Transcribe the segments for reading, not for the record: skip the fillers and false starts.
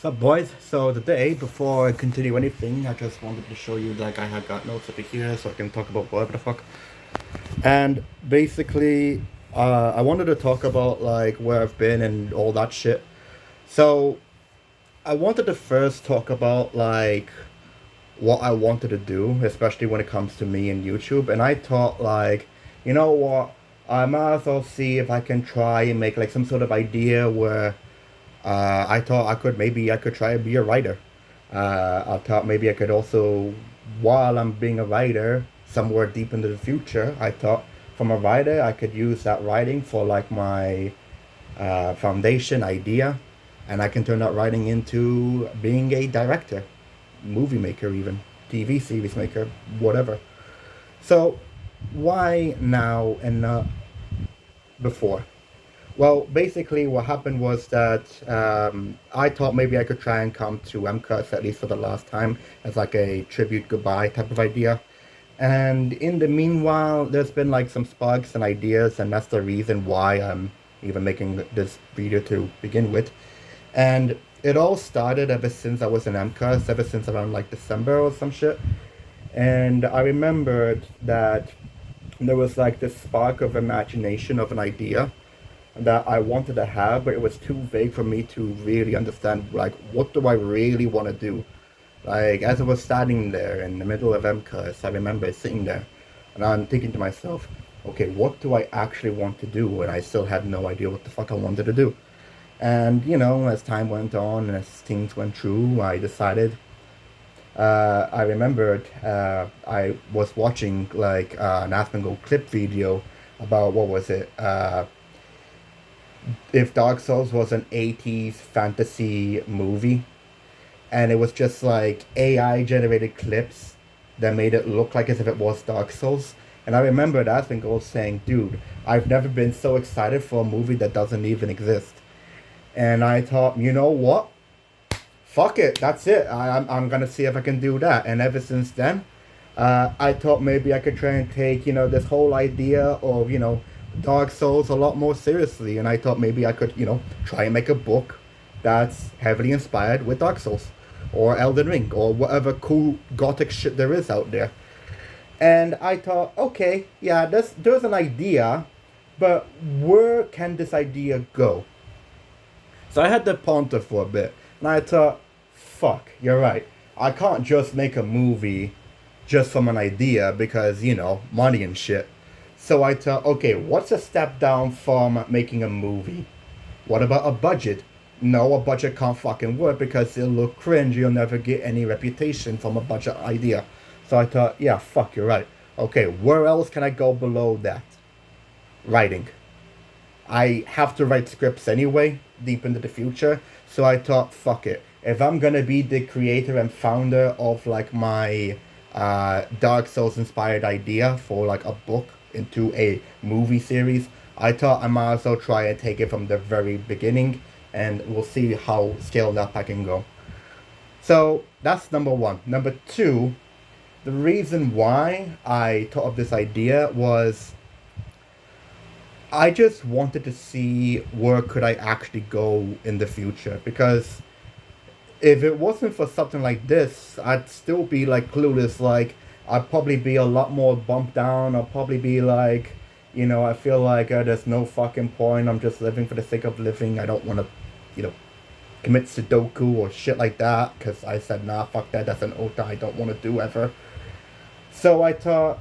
So boys, so today, before I continue anything, I just wanted to show you that I had got notes over here so I can talk about whatever the fuck. And basically, I wanted to talk about like where I've been and all that shit. So I wanted to first talk about like what I wanted to do, especially when it comes to me and YouTube. And I thought like, you know what, I might as well see if I can try and make like some sort of idea where I thought I could try to be a writer. I thought maybe I could also, while I'm being a writer, somewhere deep into the future, I thought from a writer I could use that writing for like my foundation idea, and I can turn that writing into being a director, movie maker, even TV series maker, whatever. So why now and not before? Well, basically, what happened was that I thought maybe I could try and come to MCUS at least for the last time as like a tribute goodbye type of idea. And in the meanwhile, there's been like some sparks and ideas, and that's the reason why I'm even making this video to begin with. And it all started ever since I was in MCUS, ever since around like December or some shit. And I remembered that there was like this spark of imagination of an idea that I wanted to have, but it was too vague for me to really understand, like, what do I really want to do? Like, as I was standing there in the middle of MCUS, I remember sitting there, and I'm thinking to myself, okay, what do I actually want to do? And I still had no idea what the fuck I wanted to do. And, you know, as time went on and as things went through, I decided, I remembered, I was watching, like, an Asmongold clip video about, what was it, if Dark Souls was an 80s fantasy movie and it was just like AI generated clips that made it look like as if it was Dark Souls. And I remember that Asmongold saying, dude, I've never been so excited for a movie that doesn't even exist. And I thought, you know what? Fuck it, that's it. I'm gonna see if I can do that. And ever since then, I thought maybe I could try and take, you know, this whole idea of, you know, Dark Souls a lot more seriously. And I thought maybe I could, you know, try and make a book that's heavily inspired with Dark Souls or Elden Ring or whatever cool gothic shit there is out there. And I thought, okay, yeah, there's an idea, but where can this idea go? So I had to ponder for a bit, and I thought, fuck, you're right. I can't just make a movie just from an idea because, you know, money and shit. So I thought, okay, what's a step down from making a movie? What about a budget? No, a budget can't fucking work because it'll look cringe. You'll never get any reputation from a budget idea. So I thought, yeah, fuck, you're right. Okay, where else can I go below that? Writing. I have to write scripts anyway, deep into the future. So I thought, fuck it. If I'm gonna be the creator and founder of like my Dark Souls inspired idea for like a book into a movie series, I thought I might as well try and take it from the very beginning, and we'll see how scaled up I can go. So that's number one. Number two, the reason why I thought of this idea was I just wanted to see where could I actually go in the future, because if it wasn't for something like this, I'd still be like clueless. Like, I'd probably be a lot more bumped down. I'll probably be like, you know, I feel like there's no fucking point. I'm just living for the sake of living. I don't want to, you know, commit Sudoku or shit like that because I said, nah, fuck that. That's an oath I don't want to do ever. So I thought,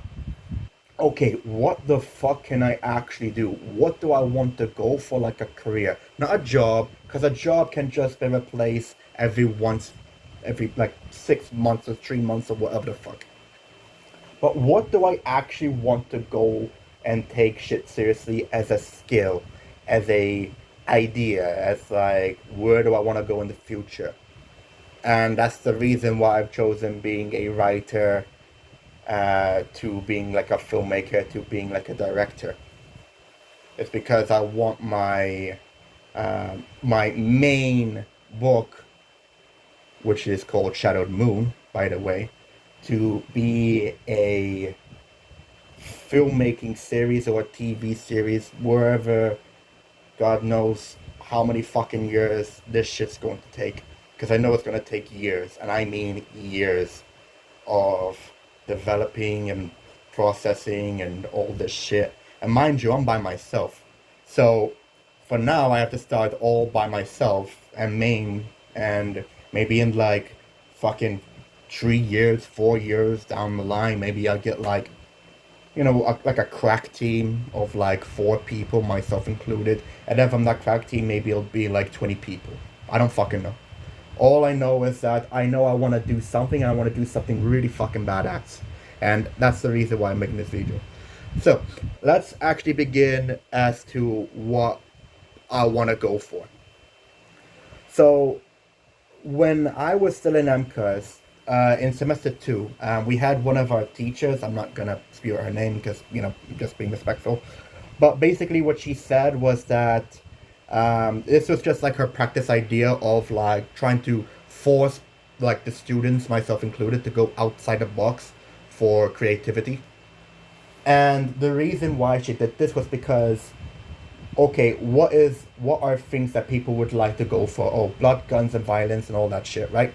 okay, what the fuck can I actually do? What do I want to go for like a career? Not a job, because a job can just be replaced every like 6 months or 3 months or whatever the fuck. But what do I actually want to go and take shit seriously as a skill, as a idea, as like where do I want to go in the future? And that's the reason why I've chosen being a writer, to being like a filmmaker, to being like a director. It's because I want my main book, which is called Shadowed Moon, by the way, to be a filmmaking series or a TV series, wherever God knows how many fucking years this shit's going to take. because I know it's gonna take years, and I mean years of developing and processing and all this shit. And mind you, I'm by myself. So for now, I have to start all by myself and and maybe in like fucking 3 years, 4 years down the line, maybe I'll get like, like a crack team of like 4 people, myself included. And then from that crack team, maybe it'll be like 20 people. I don't fucking know. All I know is that I know I want to do something, and I want to do something really fucking badass. And that's the reason why I'm making this video. So, let's actually begin as to what I want to go for. So, when I was still in MCAS, in semester 2, we had one of our teachers, I'm not gonna spew her name because, just being respectful. But basically, what she said was that this was just like her practice idea of like trying to force like the students, myself included, to go outside the box for creativity. And the reason why she did this was because, okay, what are things that people would like to go for? Oh, blood, guns, and violence and all that shit, right?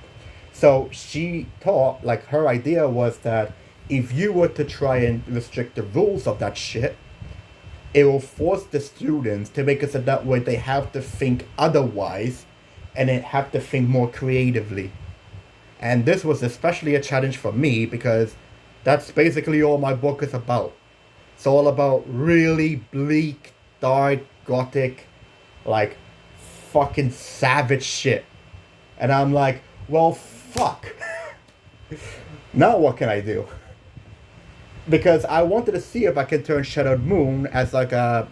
So she thought, like, her idea was that if you were to try and restrict the rules of that shit, it will force the students to make it so that way they have to think otherwise, and they have to think more creatively. And this was especially a challenge for me because that's basically all my book is about. It's all about really bleak, dark, gothic, like fucking savage shit. And I'm like, well, fuck. Now what can I do? Because I wanted to see if I could turn Shadowed Moon as like a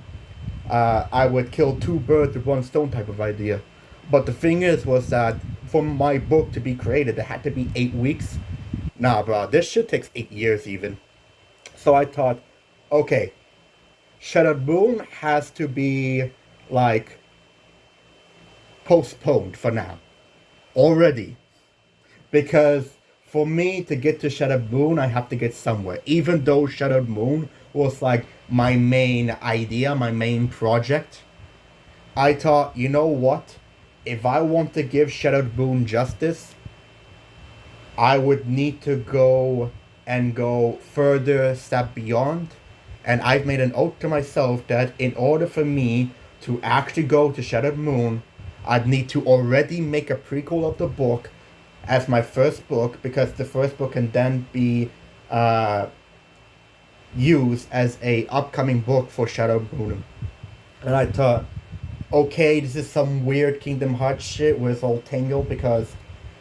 I would kill two birds with one stone type of idea. But the thing is was that for my book to be created, it had to be 8 weeks. Nah, bro, this shit takes 8 years even. So I thought, okay, Shadowed Moon has to be like postponed for now. Already. Because for me to get to Shadowed Moon, I have to get somewhere. Even though Shadowed Moon was like my main idea, my main project, I thought, you know what? If I want to give Shadowed Moon justice, I would need to go further step beyond. And I've made an oath to myself that in order for me to actually go to Shadowed Moon, I'd need to already make a prequel of the book as my first book, because the first book can then be used as a upcoming book for Shadowed Moon. And I thought, okay, this is some weird Kingdom Hearts shit where it's all tangled because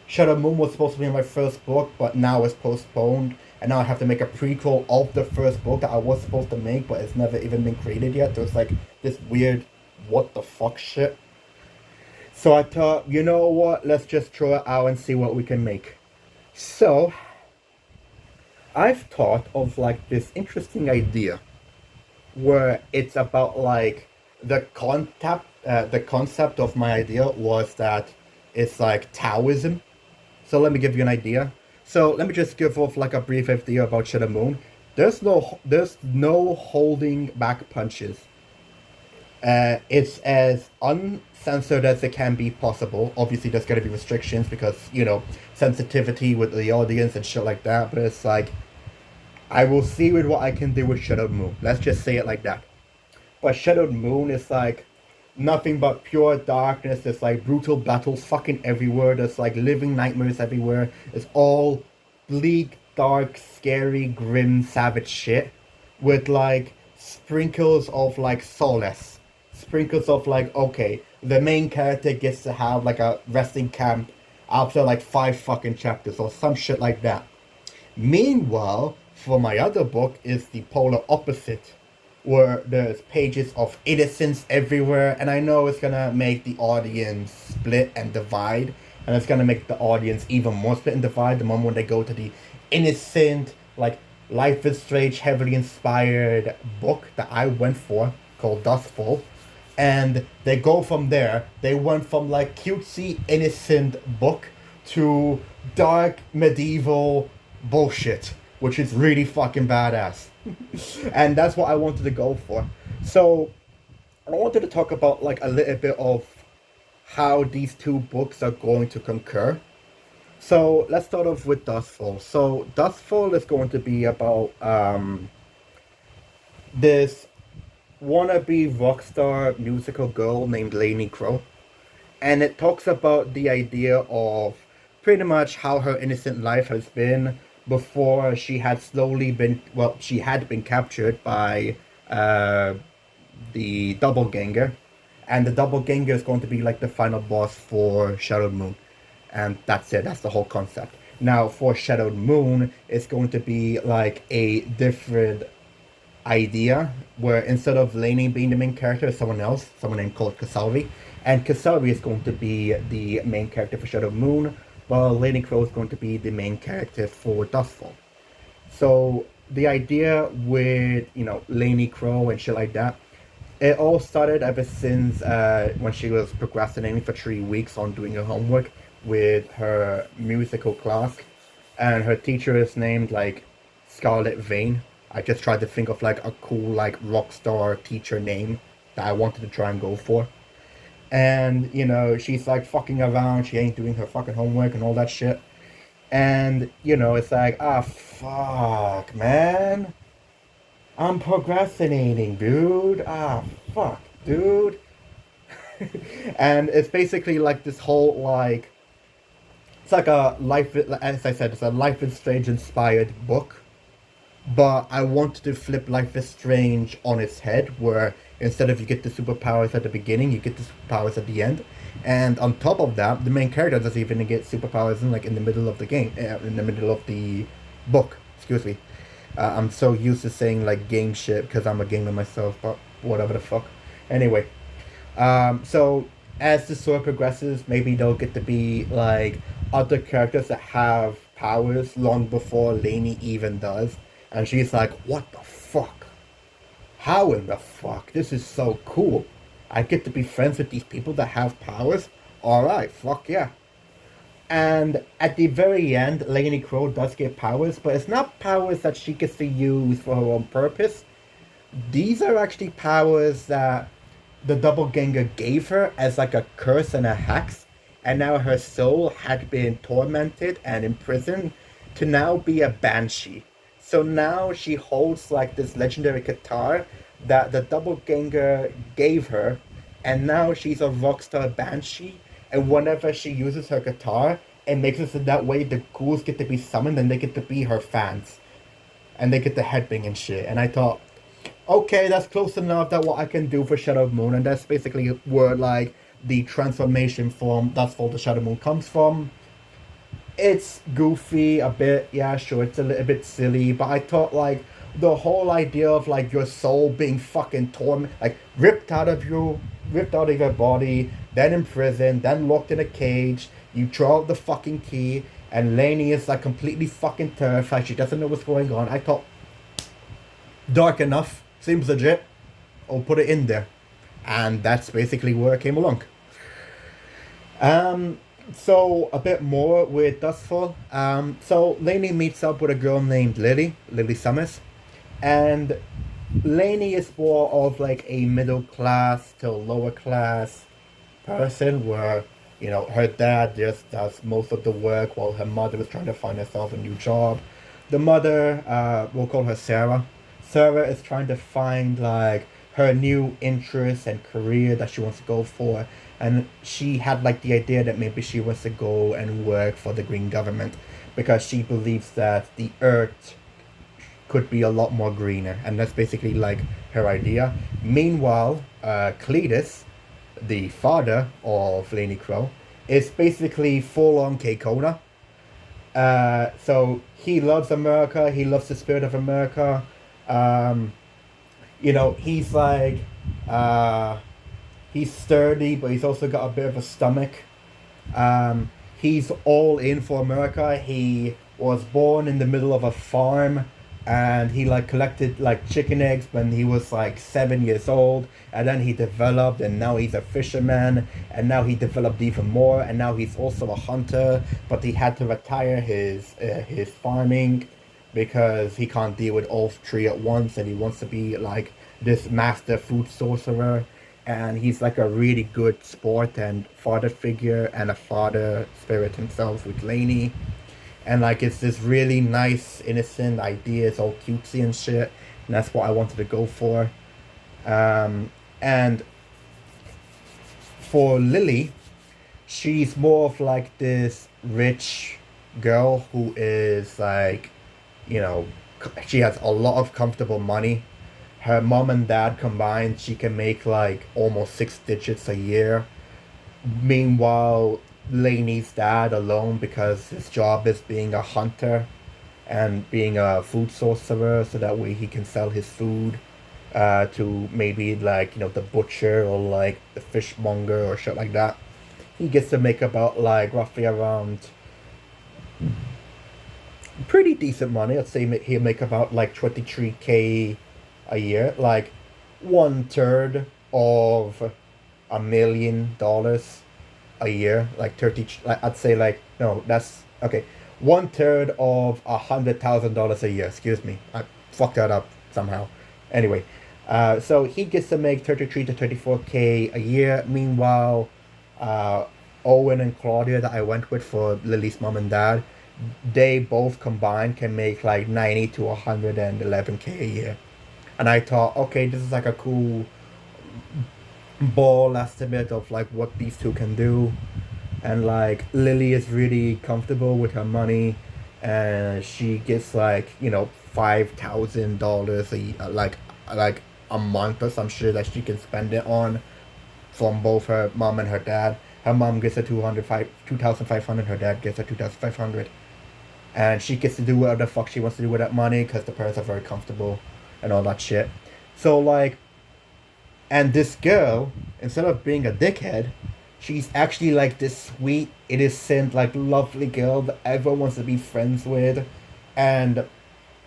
Shadow Moon was supposed to be my first book, but now it's postponed, and now I have to make a prequel of the first book that I was supposed to make, but it's never even been created yet. So it's like this weird, what the fuck shit. So I thought, you know what, let's just throw it out and see what we can make. So, I've thought of like this interesting idea where it's about like the concept of my idea was that it's like Taoism. So let me give you an idea. So let me just give off like a brief idea about Shadow Moon. There's no holding back punches. It's as uncensored as it can be possible. Obviously, there's going to be restrictions because, sensitivity with the audience and shit like that. But it's like, I will see with what I can do with Shadowed Moon. Let's just say it like that. But Shadowed Moon is like nothing but pure darkness. There's like brutal battles fucking everywhere. There's like living nightmares everywhere. It's all bleak, dark, scary, grim, savage shit with like sprinkles of like solace. Sprinkles of like, okay, the main character gets to have like a resting camp after like 5 fucking chapters or some shit like that. Meanwhile, for my other book is the polar opposite, where there's pages of innocence everywhere, and I know it's gonna make the audience split and divide, and it's gonna make the audience even more split and divide the moment when they go to the innocent, like, Life is Strange, heavily inspired book that I went for, called Duskfall. And they go from there. They went from like cutesy, innocent book to dark, medieval bullshit, which is really fucking badass. And that's what I wanted to go for. So I wanted to talk about like a little bit of how these two books are going to concur. So let's start off with Dustfall. So Dustfall is going to be about this wannabe rock star musical girl named Lainey Crow, and it talks about the idea of pretty much how her innocent life has been before she had slowly been, well, she had been captured by uh, the doppelganger, and the doppelganger is going to be like the final boss for Shadowed Moon, and that's it. That's the whole concept. Now for Shadowed Moon, it's going to be like a different idea where instead of Lainey being the main character, it's someone else, someone named called Kasalvi. And Kasalvi is going to be the main character for Shadow Moon, while Lainey Crow is going to be the main character for Dustfall. So the idea with, Lainey Crow and shit like that, it all started ever since when she was procrastinating for 3 weeks on doing her homework with her musical class, and her teacher is named like Scarlet Vane. I just tried to think of like a cool like rock star teacher name that I wanted to try and go for. And she's like fucking around. She ain't doing her fucking homework and all that shit. And it's like, fuck, man. I'm procrastinating, dude. Fuck, dude. And it's basically like this whole like, it's like a life, as I said, it's a Life is Strange inspired book, but I wanted to flip Life is Strange on its head, where instead of you get the superpowers at the beginning, you get the superpowers at the end. And on top of that, the main character doesn't even get superpowers in the middle of the game, in the middle of the book. Excuse me. I'm so used to saying like game shit because I'm a gamer myself, but whatever the fuck. Anyway, so as the story progresses, maybe there'll get to be like other characters that have powers long before Lainey even does, and she's like, "What the fuck? How in the fuck? This is so cool! I get to be friends with these people that have powers. All right, fuck yeah!" And at the very end, Lainey Crow does get powers, but it's not powers that she gets to use for her own purpose. These are actually powers that the doppelganger gave her as like a curse and a hex, and now her soul had been tormented and imprisoned to now be a banshee. So now she holds like this legendary guitar that the doppelganger gave her, and now she's a rockstar banshee. And whenever she uses her guitar, it makes it so that way the ghouls get to be summoned and they get to be her fans, and they get the headbang and shit. And I thought, okay, that's close enough that what I can do for Shadow Moon, and that's basically where like the transformation from Dustfall to Shadow Moon comes from. It's goofy a bit, yeah, sure, it's a little bit silly, but I thought like the whole idea of like your soul being fucking torn, like ripped out of your body, then imprisoned, then locked in a cage. You draw out the fucking key, and Lainey is like completely fucking terrified. She doesn't know what's going on. I thought, dark enough, seems legit. I'll put it in there, and that's basically where it came along. So a bit more with Dustfall. So Lainey meets up with a girl named Lily Summers, and Lainey is more of like a middle class to lower class person, where her dad just does most of the work while her mother is trying to find herself a new job. The mother, we'll call her Sarah. Sarah is trying to find like her new interests and career that she wants to go for, and she had like the idea that maybe she wants to go and work for the green government because she believes that the earth could be a lot more greener, and that's basically like her idea. Meanwhile, Cletus, the father of Lainey Crow, is basically full on K-Kona. So he loves America. He loves the spirit of America. Um, he's like, he's sturdy, but he's also got a bit of a stomach. He's all in for America. He was born in the middle of a farm, and he like collected like chicken eggs when he was like 7 years old, and then he developed, and now he's a fisherman, and now he developed even more, and now he's also a hunter, but he had to retire his farming because he can't deal with all three at once, and he wants to be like this master food sorcerer. and he's like a really good sport and father figure and a father spirit himself with Lainey. And like it's this really nice, innocent idea. It's all cutesy and shit, and that's what I wanted to go for. And for Lily, she's more of like this rich girl who is like, you know, she has a lot of comfortable money. Her mom and dad combined, she can make like almost six digits a year. Meanwhile, Lainey's dad alone, because his job is being a hunter and being a food sorcerer, so that way he can sell his food to maybe like the butcher or like the fishmonger or shit like that. He gets to make about like roughly around pretty decent money. Let's say he'll make about like 23K a year, like one third of $1 million a year, like 30. Like I'd say like no, that's okay. One third of $100,000 a year. Excuse me, I fucked that up somehow. Anyway, so he gets to make 33 to 34K a year. Meanwhile, uh, Owen and Claudia that I went with for Lily's mom and dad, they both combined can make like 90 to 111K a year. And I thought, okay, this is like a cool ball estimate of like what these two can do. And like Lily is really comfortable with her money, and she gets like $5,000 like a month or some shit that she can spend it on from both her mom and her dad. Her mom gets a 2,500. Her dad gets a 2,500, and she gets to do whatever the fuck she wants to do with that money because the parents are very comfortable and all that shit. So like, and this girl, instead of being a dickhead, she's actually like this sweet, innocent, like lovely girl that everyone wants to be friends with. And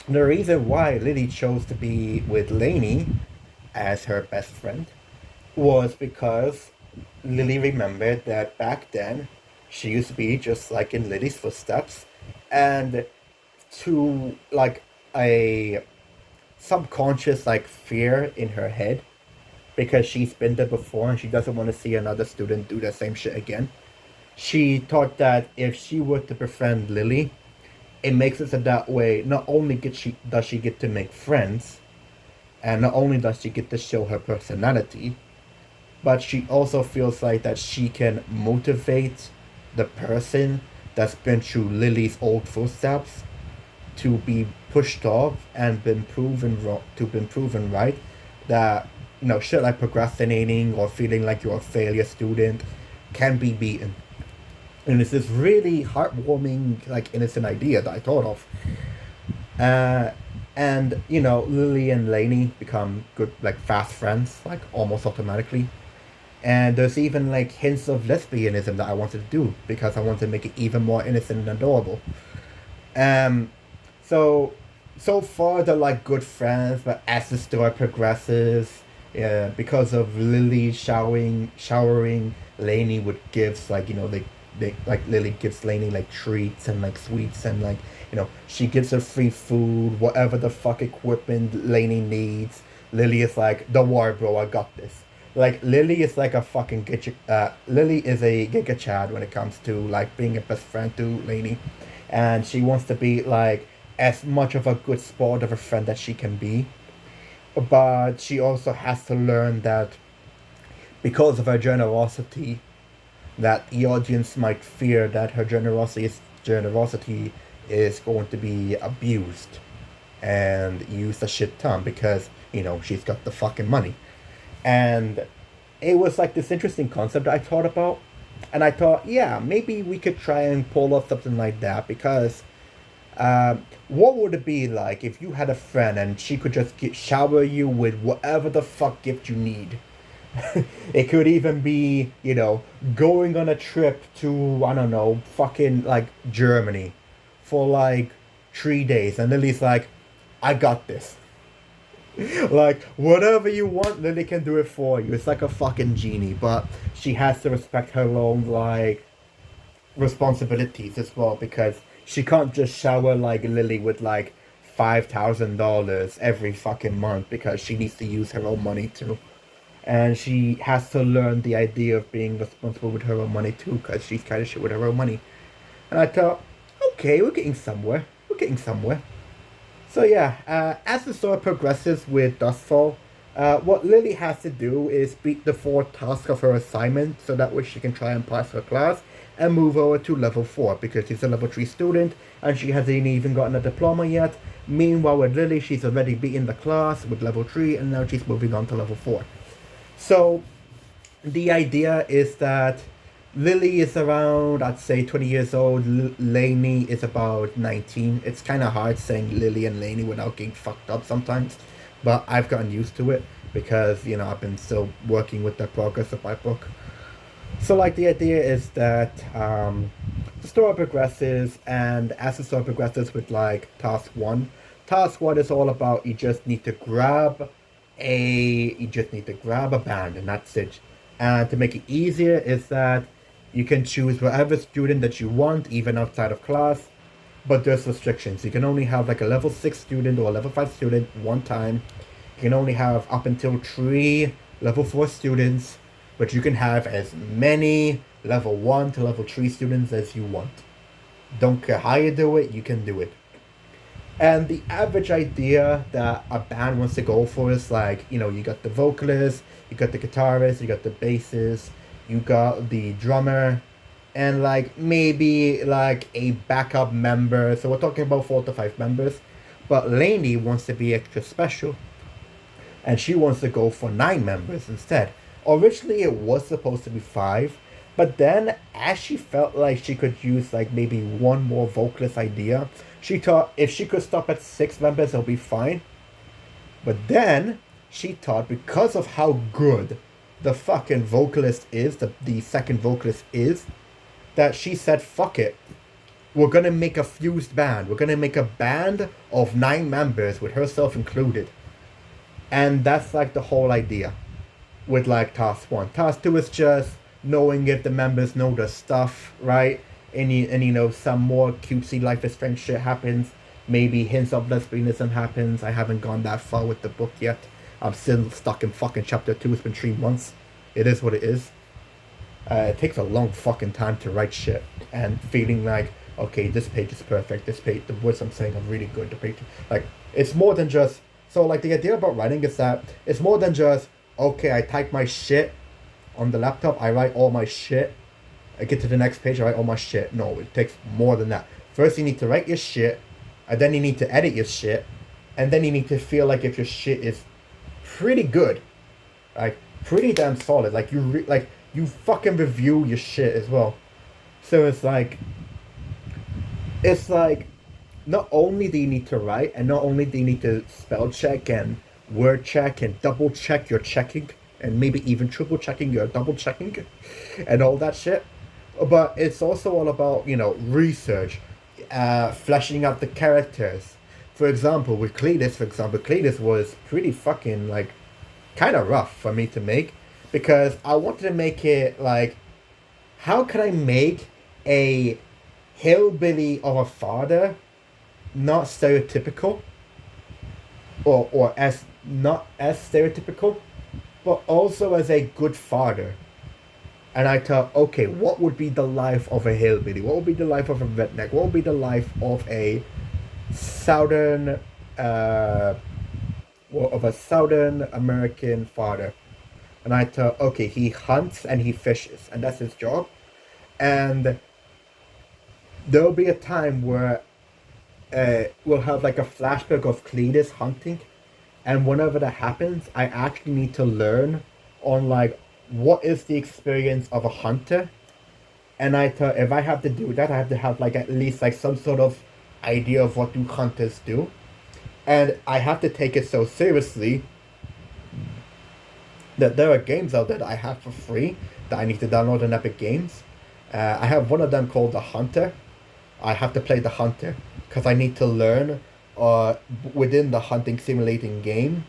the reason why Lily chose to be with Lainey as her best friend was because Lily remembered that back then she used to be just like in Lily's footsteps, and to like a subconscious like fear in her head because she's been there before and she doesn't want to see another student do the same shit again. She thought that if she were to befriend Lily, it makes it so that way not only does she get to make friends, and not only does she get to show her personality, but she also feels like that she can motivate the person that's been through Lily's old footsteps to be pushed off and been proven right, that shit like procrastinating or feeling like you're a failure student can be beaten. And it's this really heartwarming, like innocent idea that I thought of. uh and Lily and Lainey become good, like fast friends, like almost automatically. And there's even like hints of lesbianism that I wanted to do because I wanted to make it even more innocent and adorable. Um, so so far they're like good friends, but as the story progresses, because of Lily showering Lainey with gifts, like they like Lily gives Lainey like treats and like sweets, and like she gives her free food, whatever the fuck equipment Lainey needs. Lily is like, don't worry, bro, I got this. Like Lily is like a fucking Lily is a giga chad when it comes to like being a best friend to Lainey, and she wants to be like as much of a good sport of a friend that she can be. But she also has to learn that because of her generosity, that the audience might fear that her generosity is going to be abused and used a shit ton because she's got the fucking money. And it was like this interesting concept I thought about, and I thought, yeah, maybe we could try and pull off something like that because what would it be like if you had a friend and she could just shower you with whatever the fuck gift you need? It could even be, going on a trip to, I don't know, fucking like Germany for like 3 days. And Lily's like, I got this. Like, whatever you want, Lily can do it for you. It's like a fucking genie, but she has to respect her own, like, responsibilities as well because she can't just shower like Lily with like $5,000 every fucking month because she needs to use her own money too. and she has to learn the idea of being responsible with her own money too, because she's kind of shit with her own money. And I thought, okay, we're getting somewhere. We're getting somewhere. So yeah, as the story progresses with Duskfall, what Lily has to do is beat the 4 tasks of her assignment so that way she can try and pass her class and move over to level 4 because she's a level 3 student and she hasn't even gotten a diploma yet. Meanwhile, with Lily, she's already beaten the class with level 3 and now she's moving on to level 4. So the idea is that Lily is around, I'd say, 20 years old. Lainey is about 19. It's kind of hard saying Lily and Lainey without getting fucked up sometimes, but I've gotten used to it because, I've been still working with the progress of my book. So, like, the idea is that the story progresses, and as the story progresses with, like, task one is all about you just need to grab a band, and that's it. And to make it easier is that you can choose whatever student that you want, even outside of class, but there's restrictions. You can only have like a level 6 student or a level 5 student one time. You can only have up until 3 level 4 students, but you can have as many level 1 to level 3 students as you want. Don't care how you do it, you can do it. And the average idea that a band wants to go for is like, you got the vocalist, you got the guitarist, you got the bassist, you got the drummer, and like maybe like a backup member. So we're talking about 4 to 5 members. But Lainey wants to be extra special, and she wants to go for 9 members instead. Originally, it was supposed to be 5, but then as she felt like she could use like maybe one more vocalist idea, she thought if she could stop at 6 members, it'll be fine. But then she thought because of how good the fucking vocalist is, the second vocalist is, that she said, fuck it. We're gonna make a fused band. We're gonna make a band of 9 members with herself included. And that's like the whole idea with like task 1. Task 2 is just knowing if the members know the stuff, right? And some more cutesy Life is Strange shit happens. Maybe hints of lesbianism happens. I haven't gone that far with the book yet. I'm still stuck in fucking chapter 2. It's been 3 months. It is what it is. It takes a long fucking time to write shit. And feeling like, okay, this page is perfect. This page, the words I'm saying are really good. The page, like, it's more than just... So, like, the idea about writing is that it's more than just, okay, I type my shit on the laptop. I write all my shit. I get to the next page, I write all my shit. No, it takes more than that. First, you need to write your shit. And then you need to edit your shit. And then you need to feel like if your shit is pretty good, like pretty damn solid, like you fucking review your shit as well. So it's like not only do you need to write, and not only do you need to spell check and word check and double check your checking, and maybe even triple checking your double checking and all that shit, but it's also all about research, fleshing out the characters. For example, Cletus was pretty fucking, like, kind of rough for me to make, because I wanted to make it, like, how can I make a hillbilly of a father not stereotypical, or as not as stereotypical, but also as a good father. And I thought, okay, what would be the life of a hillbilly? What would be the life of a redneck? What would be the life of a southern American father? And I thought, okay, he hunts and he fishes, and that's his job. And there'll be a time where we'll have like a flashback of Cletus hunting, and whenever that happens, I actually need to learn on like what is the experience of a hunter. And I thought if I have to do that, I have to have like at least like some sort of idea of what do hunters do, and I have to take it so seriously that there are games out there that I have for free that I need to download on Epic Games. I have one of them called The Hunter. I have to play The Hunter because I need to learn within the hunting simulating game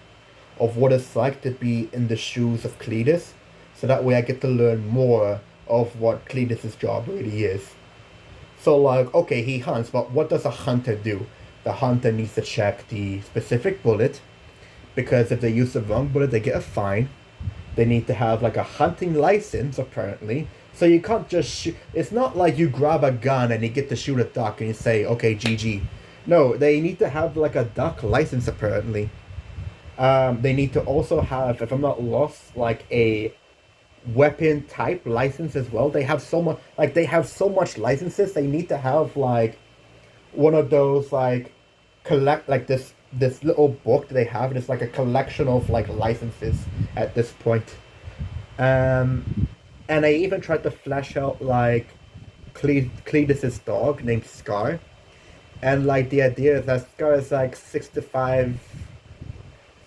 of what it's like to be in the shoes of Cletus, so that way I get to learn more of what Cletus's job really is. So like, okay, he hunts, but what does a hunter do? The hunter needs to check the specific bullet, because if they use the wrong bullet, they get a fine. They need to have like a hunting license apparently. So you can't just shoot. It's not like you grab a gun and you get to shoot a duck and you say, okay, GG. No, they need to have like a duck license apparently. They need to also have, if I'm not lost, like a weapon type license as well. They have so much, like they have so much licenses. They need to have like one of those like collect like this little book that they have, and it's like a collection of like licenses at this point. Um, and I even tried to flesh out like Cletus's dog named Scar, and like the idea is that Scar is like 65,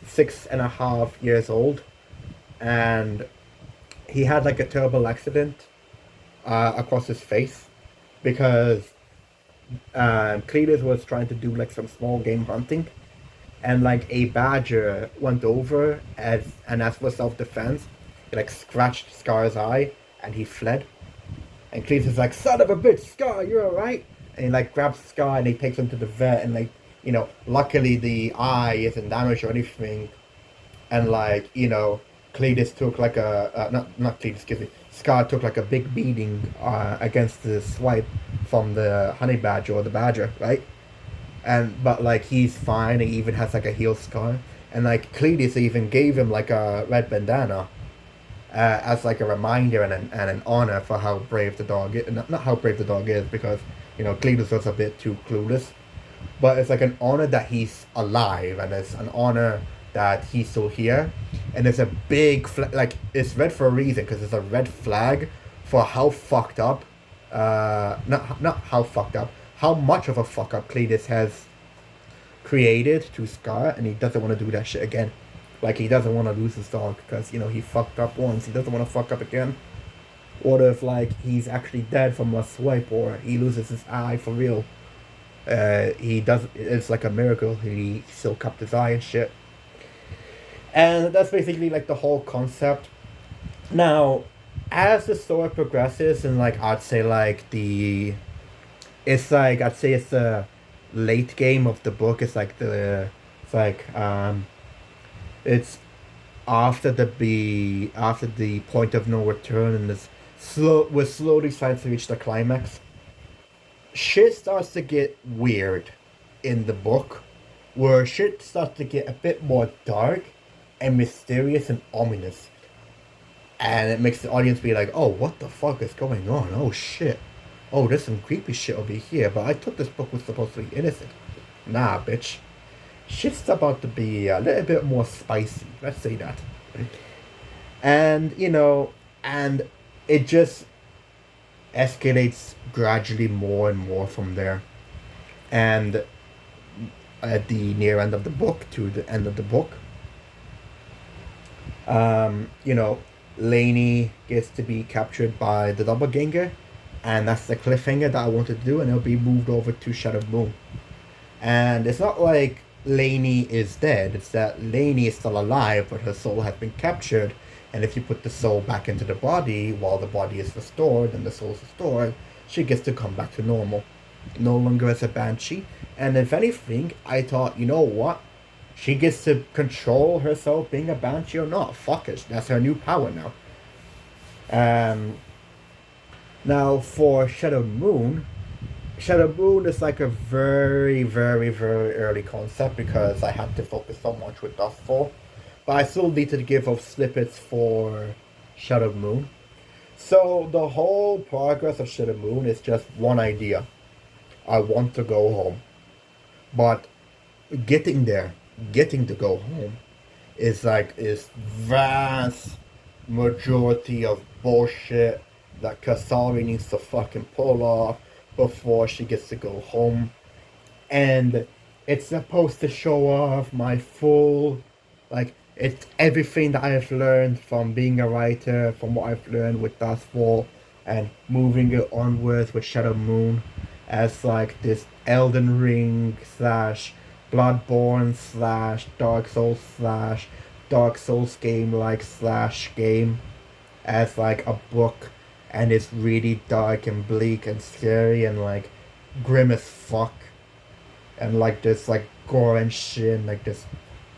6.5 years old, and he had like a terrible accident across his face because Cletus was trying to do like some small game hunting, and like a badger went over as for self defense, he like scratched Scar's eye and he fled. And Cletus is like, son of a bitch, Scar, you're alright. And he like grabs Scar and he takes him to the vet, and like, luckily the eye isn't damaged or anything. And like, Cletus took like not Cletus, excuse me, Scar took like a big beating against the swipe from the honey badger or the badger, right? And but like he's fine. He even has like a heel scar, and like Cletus even gave him like a red bandana as like a reminder and an honor for how brave the dog is. Not how brave the dog is, because Cletus was a bit too clueless, but it's like an honor that he's alive, and it's an honor that he's still here. And it's a big like it's red for a reason, because it's a red flag for how fucked up not how fucked up, how much of a fuck up Cletus has created to Scar, and he doesn't want to do that shit again. Like, he doesn't want to lose his dog because, he fucked up once. He doesn't want to fuck up again. What if, like, he's actually dead from a swipe, or he loses his eye for real? He does. It's like a miracle. He still kept his eye and shit. And that's basically, like, the whole concept. Now, as the story progresses, and, like, I'd say, like, I'd say it's the late game of the book. It's after the point of no return, and we're slowly starting to reach the climax. Shit starts to get weird in the book, where shit starts to get a bit more dark and mysterious and ominous. And it makes the audience be like, oh, what the fuck is going on? Oh shit. Oh, there's some creepy shit over here, but I thought this book was supposed to be innocent. Nah, bitch. Shit's about to be a little bit more spicy. Let's say that. And, and it just escalates gradually more and more from there. And at the near end of the book to the end of the book, Lainey gets to be captured by the doppelganger, and that's the cliffhanger that I wanted to do, and it'll be moved over to Shadow Moon. And it's not like Lainey is dead, it's that Lainey is still alive, but her soul has been captured, and if you put the soul back into the body while the body is restored and the soul is restored, she gets to come back to normal. No longer as a banshee, and if anything, I thought, you know what? She gets to control herself being a banshee or not. Fuck it, that's her new power now. Now for Shadow Moon is like a very, very, very early concept, because I had to focus so much with Duskfall. But I still need to give off snippets for Shadow Moon. So the whole progress of Shadow Moon is just one idea. I want to go home. But getting to go home is vast majority of bullshit that Kasari needs to fucking pull off before she gets to go home. And it's supposed to show off my full, it's everything that I have learned from being a writer, from what I've learned with Duskfall, and moving it onwards with Shadow Moon as like this Elden Ring slash Bloodborne slash Dark Souls slash Dark Souls game slash game, as like a book, and it's really dark and bleak and scary and like grim as fuck, and like there's like gore and shit, and like there's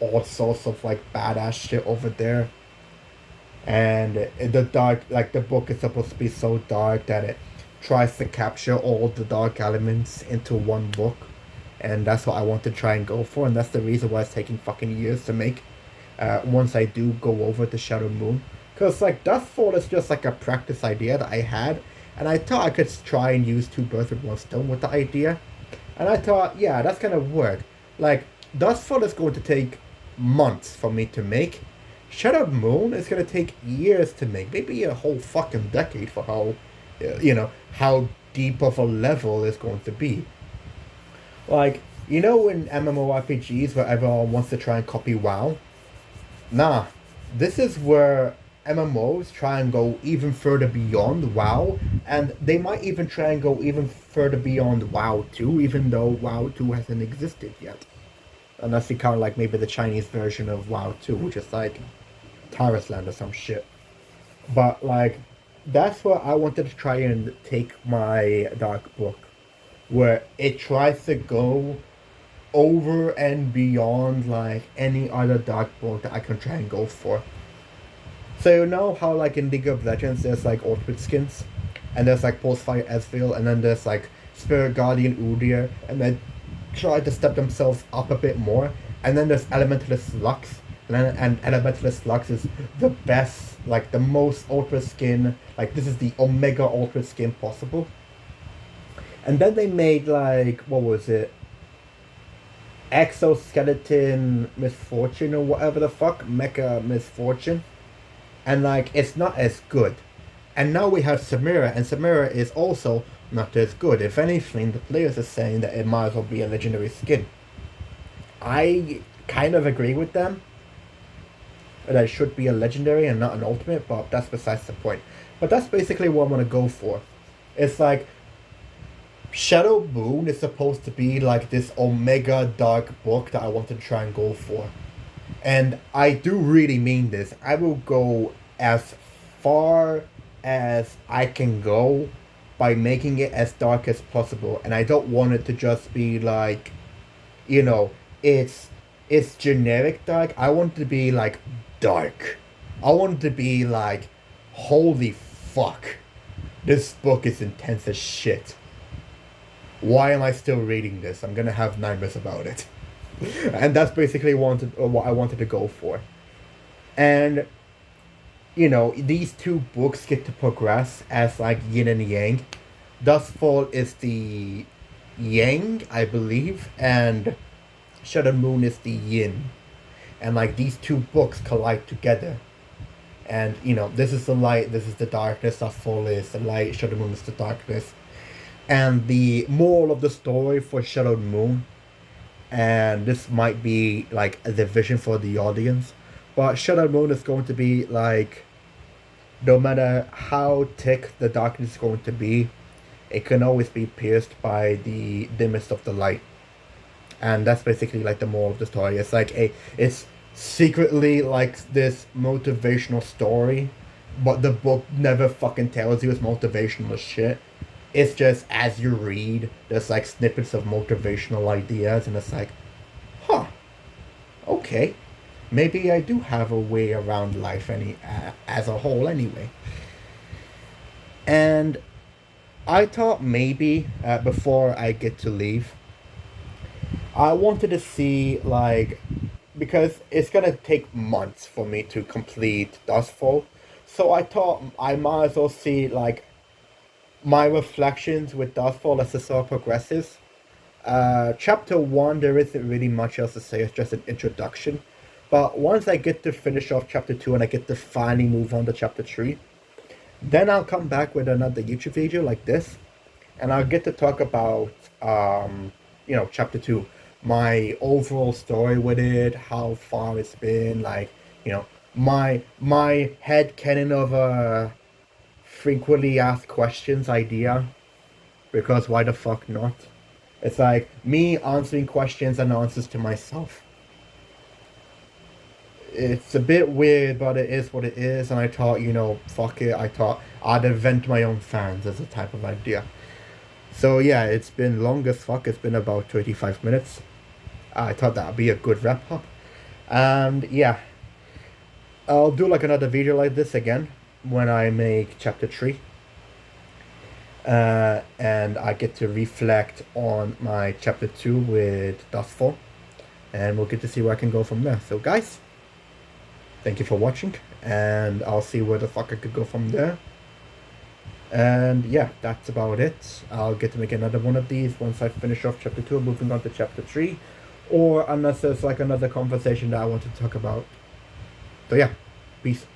all sorts of like badass shit over there. And the dark, like the book is supposed to be so dark that it tries to capture all the dark elements into one book. And that's what I want to try and go for, and that's the reason why it's taking fucking years to make. Once I do go over to Shadow Moon, because like Duskfall is just like a practice idea that I had, and I thought I could try and use two birds with one stone with the idea, and I thought, yeah, that's gonna work. Like Duskfall is going to take months for me to make. Shadow Moon is gonna take years to make, maybe a whole fucking decade for how, how deep of a level it's going to be. Like, in MMORPGs where everyone wants to try and copy WoW? Nah, this is where MMOs try and go even further beyond WoW, and they might even try and go even further beyond WoW 2, even though WoW 2 hasn't existed yet. Unless you count, like, maybe the Chinese version of WoW 2, which is like Tarisland or some shit. But, like, that's where I wanted to try and take my Dark Book, where it tries to go over and beyond like any other dark book that I can try and go for. So you know how like in League of Legends there's like Ultimate skins, and there's like Postfire Ezreal, and then there's like Spirit Guardian Udyr, and then try to step themselves up a bit more. And then there's Elementalist Lux, and Elementalist Lux is the best, like the most Ultimate skin. Like this is the Omega Ultimate skin possible. And then they made like what was it? Exoskeleton Misfortune or whatever the fuck, Mecha Misfortune, and like it's not as good. And now we have Samira, and Samira is also not as good. If anything, the players are saying that it might as well be a legendary skin. I kind of agree with them that it should be a legendary and not an ultimate, but that's besides the point. But that's basically what I'm gonna go for. It's like Shadow Moon is supposed to be like this Omega Dark book that I want to try and go for. And I do really mean this. I will go as far as I can go by making it as dark as possible. And I don't want it to just be like, you know, it's it's generic dark. I want it to be like dark. I want it to be like, holy fuck. This book is intense as shit. Why am I still reading this? I'm gonna have nightmares about it. And that's basically what I wanted to go for. And, these two books get to progress as like yin and yang. Dustfall is the yang, I believe, and Shadow Moon is the yin. And like these two books collide together. And, this is the light, this is the darkness, Dustfall is the light, Shadow Moon is the darkness. And the moral of the story for Shadow Moon, and this might be like a division for the audience, but Shadow Moon is going to be like, no matter how thick the darkness is going to be, it can always be pierced by the dimmest of the light. And that's basically like the moral of the story. It's like it's secretly like this motivational story, but the book never fucking tells you it's motivational as shit. It's just as you read, there's like snippets of motivational ideas, and it's like, huh, okay, maybe I do have a way around life as a whole anyway. And I thought maybe before I get to leave, I wanted to see like, because it's gonna take months for me to complete Dustfall, so I thought I might as well see like my reflections with Dustfall as the story progresses. Chapter 1, there isn't really much else to say, it's just an introduction. But once I get to finish off Chapter 2 and I get to finally move on to Chapter 3, then I'll come back with another YouTube video like this, and I'll get to talk about, Chapter 2. My overall story with it, how far it's been, like, my head canon of frequently asked questions idea, because why the fuck not? It's like me answering questions and answers to myself. It's a bit weird, but it is what it is, and I thought, fuck it, I thought I'd invent my own fans as a type of idea. So yeah, it's been long as fuck, it's been about 35 minutes. I thought that would be a good wrap up. And yeah, I'll do like another video like this again when I make chapter 3. And I get to reflect on my chapter 2 with Duskfall. And we'll get to see where I can go from there. So guys, thank you for watching. And I'll see where the fuck I could go from there. And yeah, that's about it. I'll get to make another one of these once I finish off chapter 2 and moving on to chapter 3. Or unless there's like another conversation that I want to talk about. So yeah, peace.